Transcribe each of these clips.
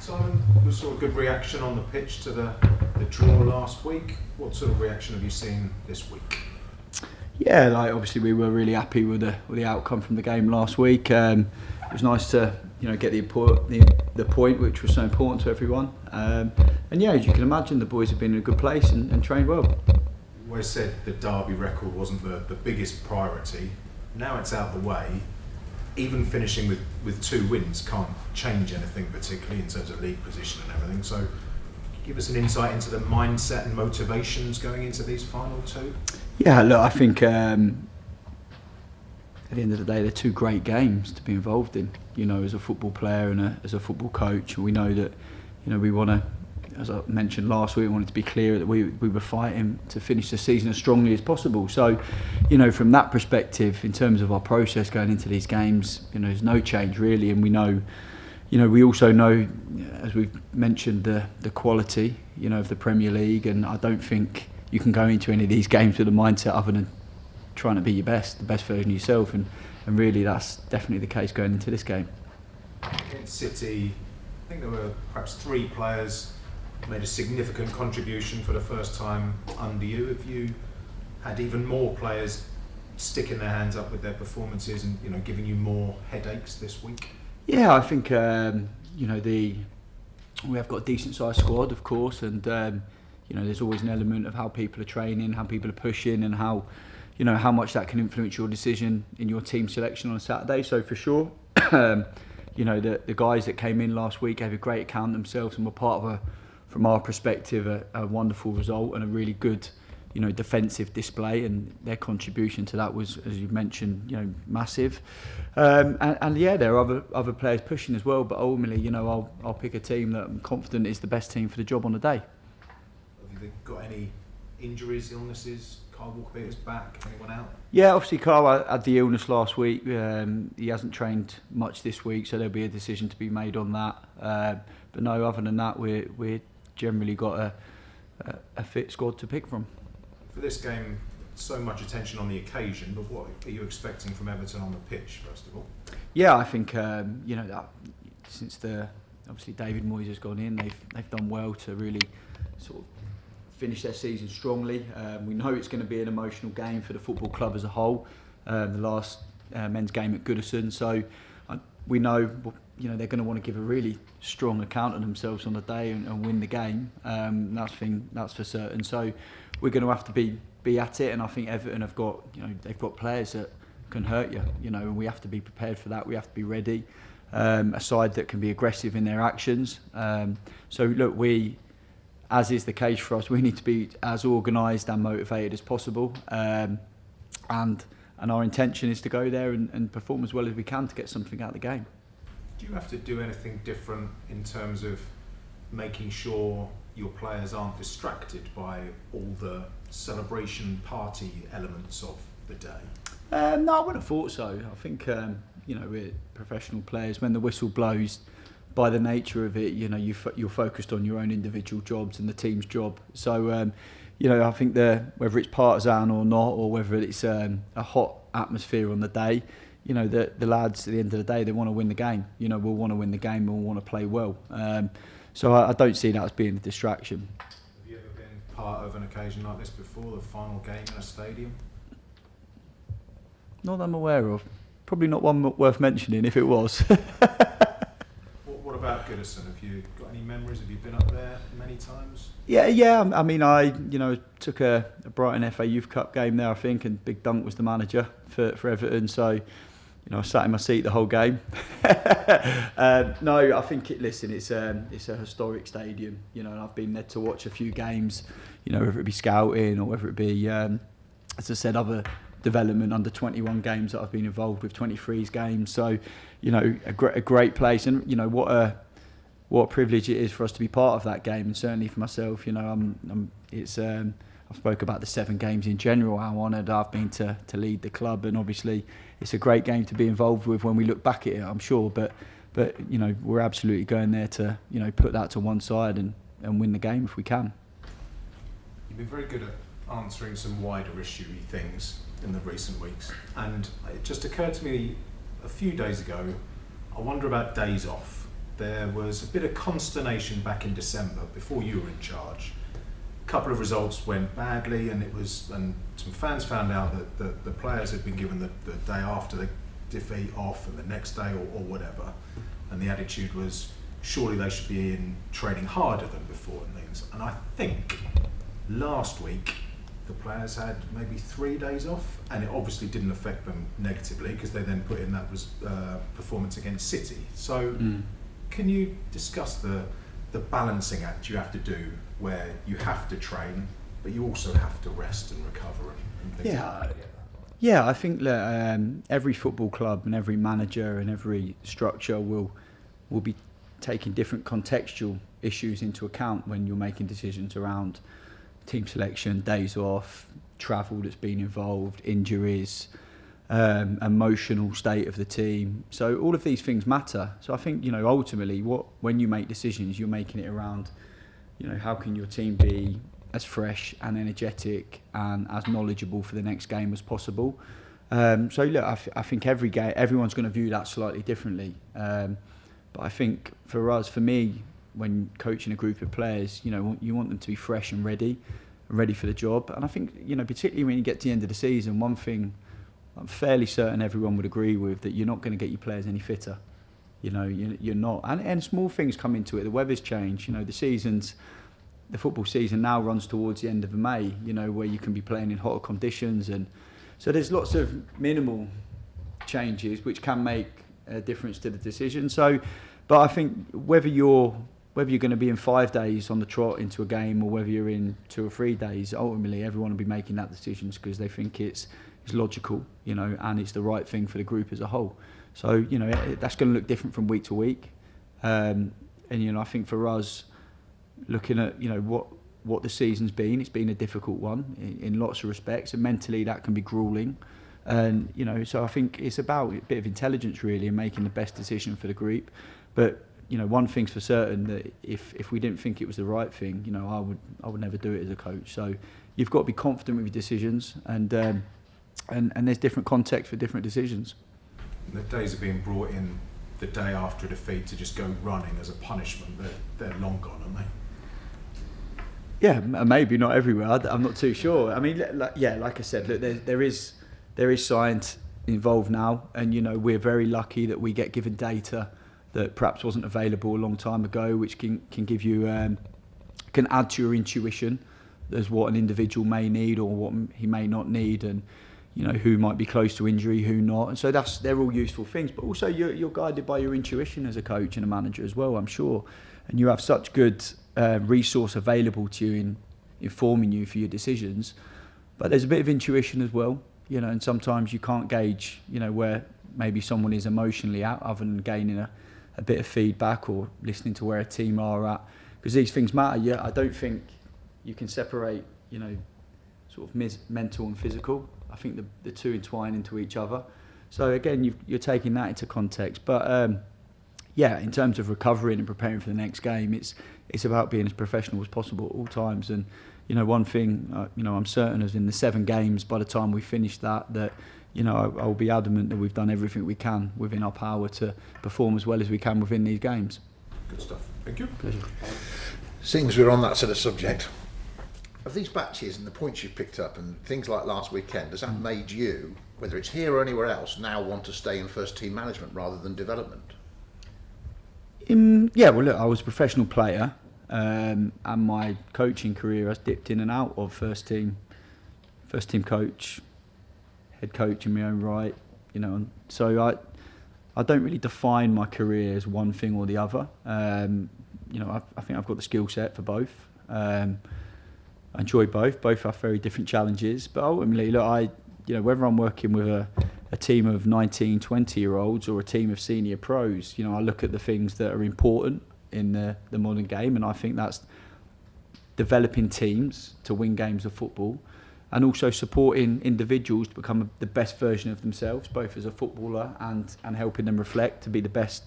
Simon, was sort of good reaction on the pitch to the draw last week. What sort of reaction have you seen this week? Yeah, obviously we were really happy with the outcome from the game last week. It was nice to get the point, which was so important to everyone. And yeah, as you can imagine, the boys have been in a good place and trained well. You always said the derby record wasn't the biggest priority. Now it's out the way. Even finishing with 2 wins can't change anything, particularly in terms of league position and everything. So give us an insight into the mindset and motivations going into these final 2. Yeah, look, I think at the end of the day, they're 2 great games to be involved in. As a football player and as a football coach, we know that we want to, as I mentioned last week, we wanted to be clear that we were fighting to finish the season as strongly as possible. So, from that perspective, in terms of our process going into these games, there's no change really, and we know. We also know, as we've mentioned, the quality, of the Premier League, and I don't think you can go into any of these games with a mindset other than trying to be the best version of yourself, and really that's definitely the case going into this game. Against City, I think there were perhaps 3 players made a significant contribution for the first time under you. Have you had even more players sticking their hands up with their performances and giving you more headaches this week? Yeah, I think we have got a decent sized squad, of course, and there's always an element of how people are training, how people are pushing, and how much that can influence your decision in your team selection on a Saturday. So for sure, the guys that came in last week gave a great account themselves and were part of from our perspective, a wonderful result and a really good, defensive display, and their contribution to that was, as you mentioned, massive. And yeah, there are other players pushing as well, but ultimately, I'll pick a team that I'm confident is the best team for the job on the day. Have you got any injuries, illnesses? Carl Walker-Peters back? Anyone out? Yeah, obviously Carl had the illness last week. He hasn't trained much this week, so there'll be a decision to be made on that. But no, other than that, we're generally got a fit squad to pick from. For this game, so much attention on the occasion, but what are you expecting from Everton on the pitch, first of all? Yeah, I think that since obviously David Moyes has gone in, they've done well to really sort of finish their season strongly. We know it's going to be an emotional game for the football club as a whole. The last men's game at Goodison, so we know they're going to want to give a really strong account of themselves on the day and win the game. That's for certain. So we're going to have to be at it, and I think Everton have got they've got players that can hurt you. And we have to be prepared for that. We have to be ready. A side that can be aggressive in their actions. So look, as is the case for us, we need to be as organised and motivated as possible, and our intention is to go there and perform as well as we can to get something out of the game. Do you have to do anything different in terms of making sure your players aren't distracted by all the celebration party elements of the day? No, I wouldn't have thought so. I think we're professional players. When the whistle blows, by the nature of it, you're focused on your own individual jobs and the team's job. So, I think whether it's partisan or not, or whether it's a hot atmosphere on the day, the lads at the end of the day, they want to win the game. We'll want to win the game and we'll want to play well. So I don't see that as being a distraction. Have you ever been part of an occasion like this before, the final game in a stadium? Not that I'm aware of. Probably not one worth mentioning if it was. What about Goodison? Have you got any memories? Have you been up there many times? Yeah. I mean, I took a Brighton FA Youth Cup game there, I think, and Big Dunk was the manager for Everton. So, I sat in my seat the whole game. No, I think it's a historic stadium. And I've been there to watch a few games. Whether it be scouting or whether it be, as I said, other development under 21 games that I've been involved with, 23s games. So, a great place, and what a privilege it is for us to be part of that game, and certainly for myself. I've spoke about the 7 games in general, how honoured I've been to lead the club, and obviously it's a great game to be involved with when we look back at it, I'm sure. But we're absolutely going there to put that to one side and win the game if we can. You've been very good at answering some wider issue-y things in the recent weeks, and it just occurred to me a few days ago, I wonder about days off there was a bit of consternation back in December before you were in charge. A couple of results went badly, and some fans found out that the players had been given the day after the defeat off and the next day or whatever, and the attitude was surely they should be in training harder than before and things. And I think last week the players had maybe 3 days off, and it obviously didn't affect them negatively because they then put in that was performance against City. So can you discuss the balancing act you have to do where you have to train but you also have to rest and recover and things like that? Yeah, I think that every football club and every manager and every structure will be taking different contextual issues into account when you're making decisions around team selection, days off, travel that's been involved, injuries, emotional state of the team. So all of these things matter. So I think, ultimately when you make decisions, you're making it around, how can your team be as fresh and energetic and as knowledgeable for the next game as possible. So look, I think every game, everyone's going to view that slightly differently. But I think for me, when coaching a group of players, you want them to be fresh and ready for the job. And I think, particularly when you get to the end of the season, one thing I'm fairly certain everyone would agree with, that you're not going to get your players any fitter. You're not. And small things come into it. The weather's changed. The football season now runs towards the end of May, where you can be playing in hotter conditions. And so there's lots of minimal changes which can make a difference to the decision. But I think whether you're going to be in 5 days on the trot into a game or whether you're in 2 or 3 days, ultimately everyone will be making that decisions because they think it's logical, and it's the right thing for the group as a whole. So, that's going to look different from week to week. And I think for us, looking at, what the season's been, it's been a difficult one in lots of respects, and mentally that can be gruelling. And, so I think it's about a bit of intelligence really and making the best decision for the group. But, one thing's for certain, that if we didn't think it was the right thing, I would never do it as a coach. So you've got to be confident with your decisions, and there's different context for different decisions. The days of being brought in the day after a defeat to just go running as a punishment, they're long gone, aren't they? Yeah, maybe not everywhere. I'm not too sure. I mean, like I said, look, there is science involved now, and we're very lucky that we get given data that perhaps wasn't available a long time ago, which can give you can add to your intuition as what an individual may need or what he may not need, and who might be close to injury, who not. And so they're all useful things. But also you're guided by your intuition as a coach and a manager as well, I'm sure. And you have such good resource available to you in informing you for your decisions. But there's a bit of intuition as well, and sometimes you can't gauge, where maybe someone is emotionally at, other than gaining a bit of feedback or listening to where a team are at. Because these things matter. Yeah, I don't think you can separate, sort of mental and physical. I think the two entwine into each other. So again, you're taking that into context. But in terms of recovering and preparing for the next game, it's about being as professional as possible at all times. And one thing I'm certain is in the 7 games, by the time we finish that I'll be adamant that we've done everything we can within our power to perform as well as we can within these games. Good stuff. Thank you. Pleasure. Seeing as we're on that sort of subject, of these batches and the points you've picked up and things like last weekend, has that made you, whether it's here or anywhere else, now want to stay in first team management rather than development? Yeah, well look, I was a professional player, and my coaching career has dipped in and out of first team coach, head coach in my own right, so I don't really define my career as one thing or the other. I think I've got the skill set for both. I enjoy both. Both have very different challenges. But ultimately, look, whether I'm working with a team of 19, 20-year-olds or a team of senior pros, I look at the things that are important in the modern game, and I think that's developing teams to win games of football, and also supporting individuals to become the best version of themselves, both as a footballer and helping them reflect to be the best,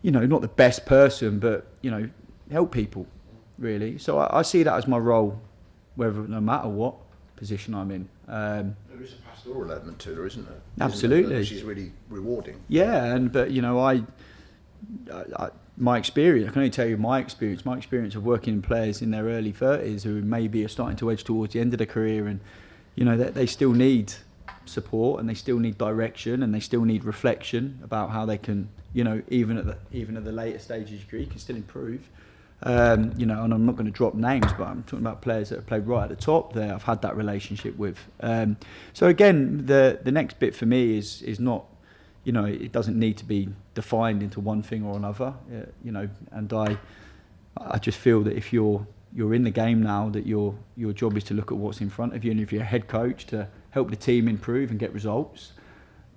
not the best person, but, help people, really. So I see that as my role, no matter what position I'm in. There is a pastoral element to her, isn't there? Absolutely. Which is really rewarding. Yeah, but my experience, I can only tell you my experience of working in players in their early 30s who maybe are starting to edge towards the end of their career, and you know they still need support and they still need direction and they still need reflection about how they can, you know, even at the later stages of your career, you can still improve. You know, and I'm not going to drop names, but I'm talking about players that have played right at the top there. I've had that relationship with. So again, the next bit for me is not, you know, it doesn't need to be defined into one thing or another. You know, and I just feel that if you're in the game now, that your job is to look at what's in front of you, and if you're a head coach, to help the team improve and get results,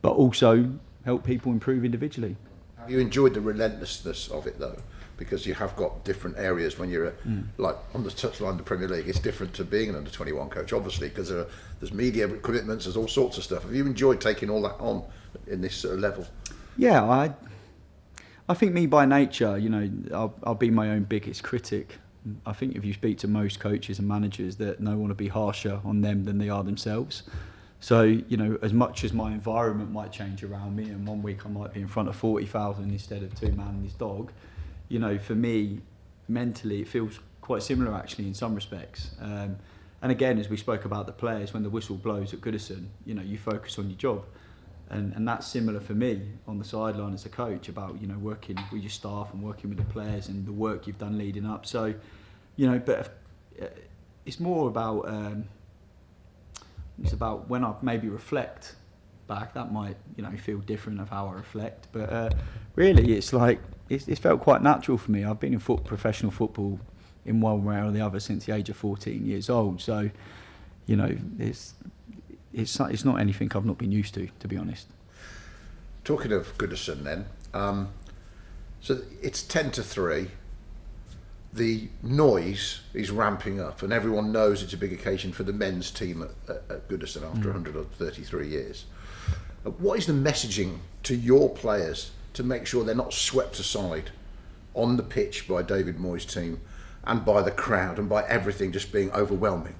but also help people improve individually. Have you enjoyed the relentlessness of it though? Because you have got different areas when you're like on the touchline of the Premier League. It's different to being an under-21 coach, obviously, because there's media commitments, there's all sorts of stuff. Have you enjoyed taking all that on in this sort of level? Yeah, I think me by nature, you know, I'll be my own biggest critic. I think if you speak to most coaches and managers, that no one will be harsher on them than they are themselves. So, you know, as much as my environment might change around me, and one week I might be in front of 40,000 instead of 2 man and his dog, you know, for me, mentally, it feels quite similar actually in some respects. And again, as we spoke about the players, when the whistle blows at Goodison, you know, you focus on your job. And that's similar for me on the sideline as a coach, about, you know, working with your staff and working with the players and the work you've done leading up. So, you know, but it's more about, it's about when I maybe reflect back, that might, you know, feel different of how I reflect. But really, it's like, it's felt quite natural for me. I've been in professional football in one way or the other since the age of 14 years old. So, you know, it's not anything I've not been used to be honest. Talking of Goodison then, so it's 10-3. The noise is ramping up, and everyone knows it's a big occasion for the men's team at Goodison after 133 years. What is the messaging to your players to make sure they're not swept aside on the pitch by David Moyes' team and by the crowd and by everything just being overwhelming?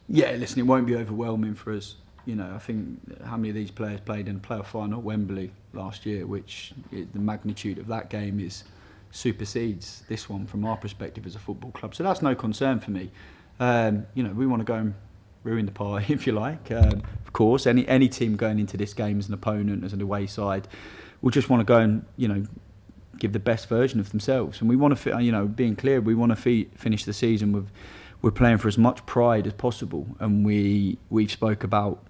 Yeah, listen, it won't be overwhelming for us. You know, I think how many of these players played in a playoff final at Wembley last year, which the magnitude of that game supersedes this one from our perspective as a football club. So that's no concern for me. You know, we want to go and ruin the party, if you like. Of course, any team going into this game as an opponent, as an away side, will just want to go and, you know, give the best version of themselves. And we want to, you know, being clear, we want to finish the season with, we're playing for as much pride as possible, and we've spoke about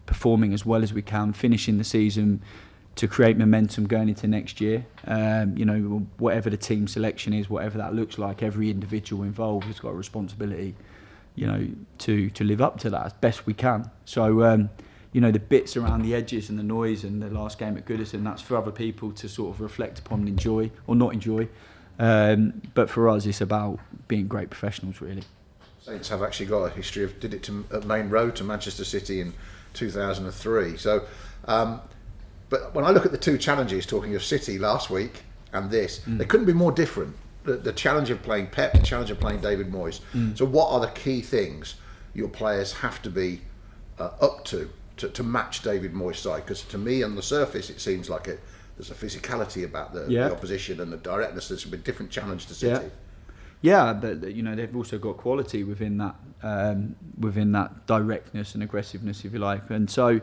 performing as well as we can, finishing the season to create momentum going into next year. You know, whatever the team selection is, whatever that looks like, every individual involved has got a responsibility, you know, to live up to that as best we can. So, you know, the bits around the edges and the noise and the last game at Goodison, that's for other people to sort of reflect upon and enjoy or not enjoy. But for us, it's about being great professionals, really. Saints have actually got a history of did it at Main Road to Manchester City in 2003. So, but when I look at the two challenges, talking of City last week and this, they couldn't be more different. The challenge of playing Pep, the challenge of playing David Moyes. So what are the key things your players have to be up to match David Moyes' side? Because to me, on the surface, it seems like there's a physicality about the opposition and the directness. There's a different challenge to City. Yeah, but you know, they've also got quality within that directness and aggressiveness, if you like. And so,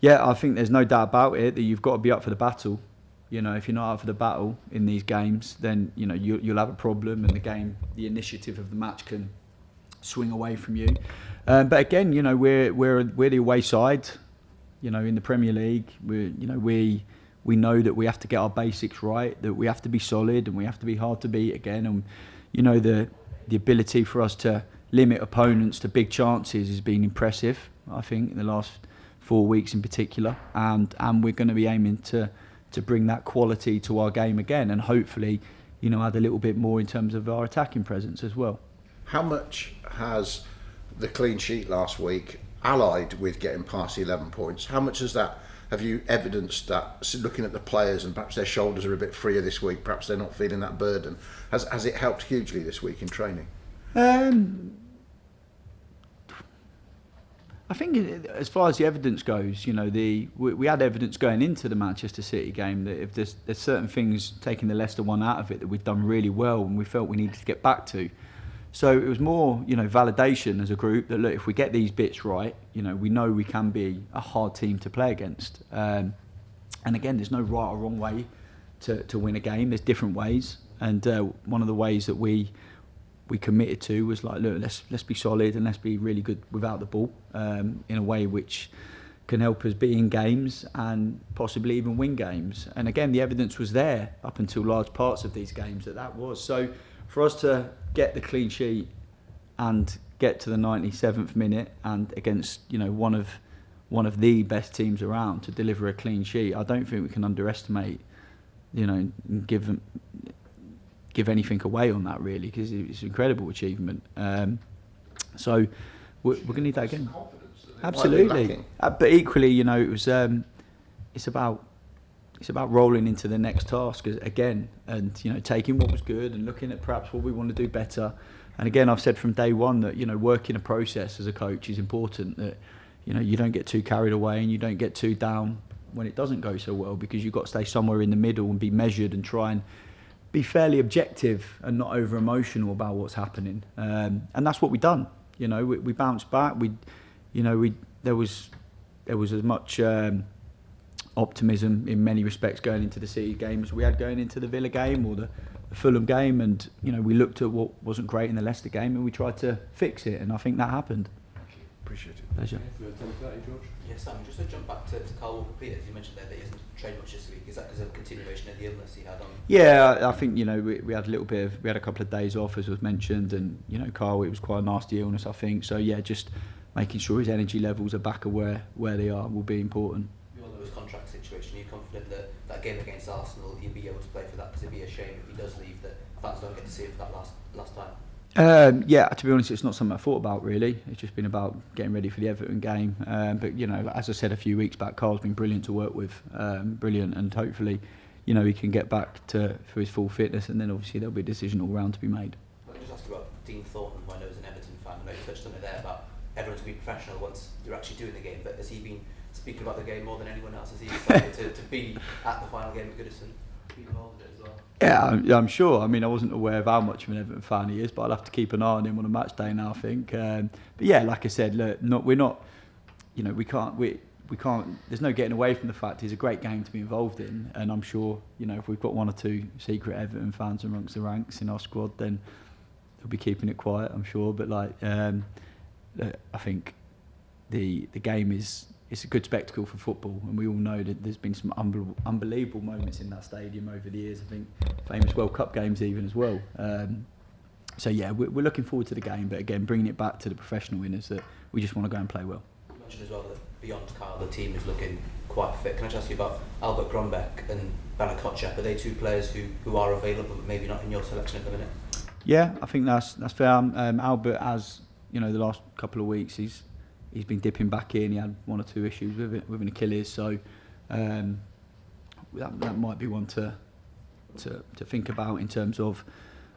yeah, I think there's no doubt about it that you've got to be up for the battle. You know, if you're not up for the battle in these games, then, you know, you'll have a problem, and the initiative of the match can swing away from you. But again, you know, we're the away side. You know, in the Premier League, we know that we have to get our basics right, that we have to be solid, and we have to be hard to beat again. And you know, the ability for us to limit opponents to big chances has been impressive, I think, in the last 4 weeks in particular. And we're going to be aiming to bring that quality to our game again, and hopefully, you know, add a little bit more in terms of our attacking presence as well. How much has the clean sheet last week, allied with getting past the 11 points, how much has that, have you evidenced that, looking at the players, and perhaps their shoulders are a bit freer this week, perhaps they're not feeling that burden, has it helped hugely this week in training? I I think as far as the evidence goes, we had evidence going into the Manchester City game that if there's certain things, taking the Leicester one out of it, that we've done really well and we felt we needed to get back to. So it was more, validation as a group that, look, if we get these bits right, we know we can be a hard team to play against. And again, there's no right or wrong way to win a game. There's different ways. And one of the ways that we committed to was like, look, let's be solid and let's be really good without the ball in a way which can help us be in games and possibly even win games. And again, the evidence was there up until large parts of these games that was. So for us to get the clean sheet and get to the 97th minute and against one of the best teams around to deliver a clean sheet, I don't think we can underestimate, give anything away on that really, because it's an incredible achievement. So we're going to need that again. Absolutely, but equally, it was it's about rolling into the next task again, and taking what was good and looking at perhaps what we want to do better. And again, I've said from day one that working a process as a coach is important. That you don't get too carried away and you don't get too down when it doesn't go so well, because you've got to stay somewhere in the middle and be measured and try and be fairly objective and not over emotional about what's happening. And that's what we've done. We bounced back. There was as much optimism in many respects going into the City game as we had going into the Villa game or the Fulham game, and we looked at what wasn't great in the Leicester game and we tried to fix it, and I think that happened. Appreciate it. Pleasure. Yes, Simon, just to jump back to Carl Walker-Peters, you mentioned there that he hasn't trained much this week. Is that because of a continuation of the illness he had on? Yeah, I think we had we had a couple of days off, as was mentioned, and Carl, it was quite a nasty illness, I think. So yeah, just making sure his energy levels are back at where they are will be important. We all know his contract situation. Are you confident that game against Arsenal he'll be able to play for that? Because it'd be a shame if he does leave that fans don't get to see him for that last time. Yeah, to be honest, it's not something I thought about really. It's just been about getting ready for the Everton game. But as I said a few weeks back, Carl's been brilliant to work with, brilliant, and hopefully, he can get back for his full fitness, and then obviously there'll be a decision all round to be made. Let me just ask you about Dean Thornton, who I know is an Everton fan. I know you touched on it there about everyone to be professional once you're actually doing the game. But has he been speaking about the game more than anyone else? Has he decided to be at the final game at Goodison, be involved in it as well? Yeah, I'm sure. I mean, I wasn't aware of how much of an Everton fan he is, but I'll have to keep an eye on him on a match day now, I think. But yeah, like I said, look, we can't. There's no getting away from the fact it's a great game to be involved in, and I'm sure if we've got one or two secret Everton fans amongst the ranks in our squad, then they'll be keeping it quiet, I'm sure. But I think the game it's a good spectacle for football, and we all know that there's been some unbelievable moments in that stadium over the years. I think famous World Cup games even as well. So yeah, we're looking forward to the game, but again, bringing it back to the professional winners, that we just want to go and play well. You mentioned as well that beyond Carl, the team is looking quite fit. Can I just ask you about Albert Grombeck and Bana Kotchap? Are they two players who are available, but maybe not in your selection at the minute? Yeah, I think that's fair. Albert, as the last couple of weeks, he's been dipping back in. He had one or two issues with an Achilles, so that might be one to think about in terms of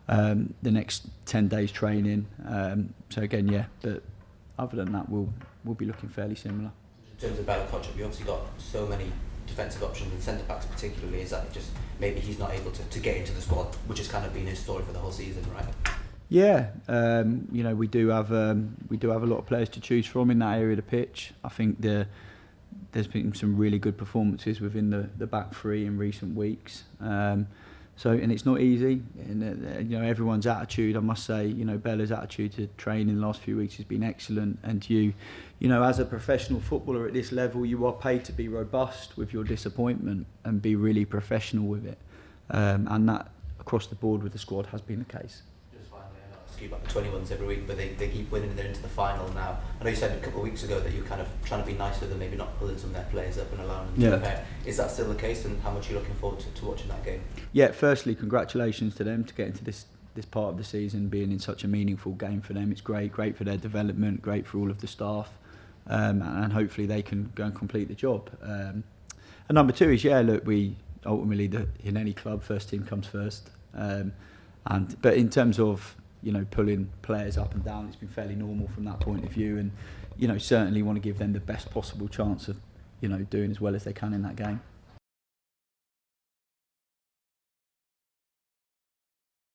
the next 10 days training. So again, yeah, but other than that, we'll be looking fairly similar. In terms of Bana Kotchap, you obviously got so many defensive options and centre backs particularly. Is that just maybe he's not able to get into the squad, which has kind of been his story for the whole season, right? Yeah, we do have a lot of players to choose from in that area of the pitch. I think there's been some really good performances within the back three in recent weeks. And it's not easy. And everyone's attitude, I must say, Bella's attitude to training in the last few weeks has been excellent. And as a professional footballer at this level, you are paid to be robust with your disappointment and be really professional with it. And that across the board with the squad has been the case. Ask you about the 21s every week, but they keep winning and they're into the final now. I know you said a couple of weeks ago that you're kind of trying to be nice with them, maybe not pulling some of their players up and allowing them to prepare. Is that still the case, and how much are you looking forward to watching that game? Yeah, firstly, congratulations to them to get into this part of the season, being in such a meaningful game for them. It's great for their development, great for all of the staff, and hopefully they can go and complete the job. And number two is, we ultimately, in any club, first team comes first. But in terms of you know, pulling players up and down. It's been fairly normal from that point of view, and you know, certainly want to give them the best possible chance of, you know, doing as well as they can in that game.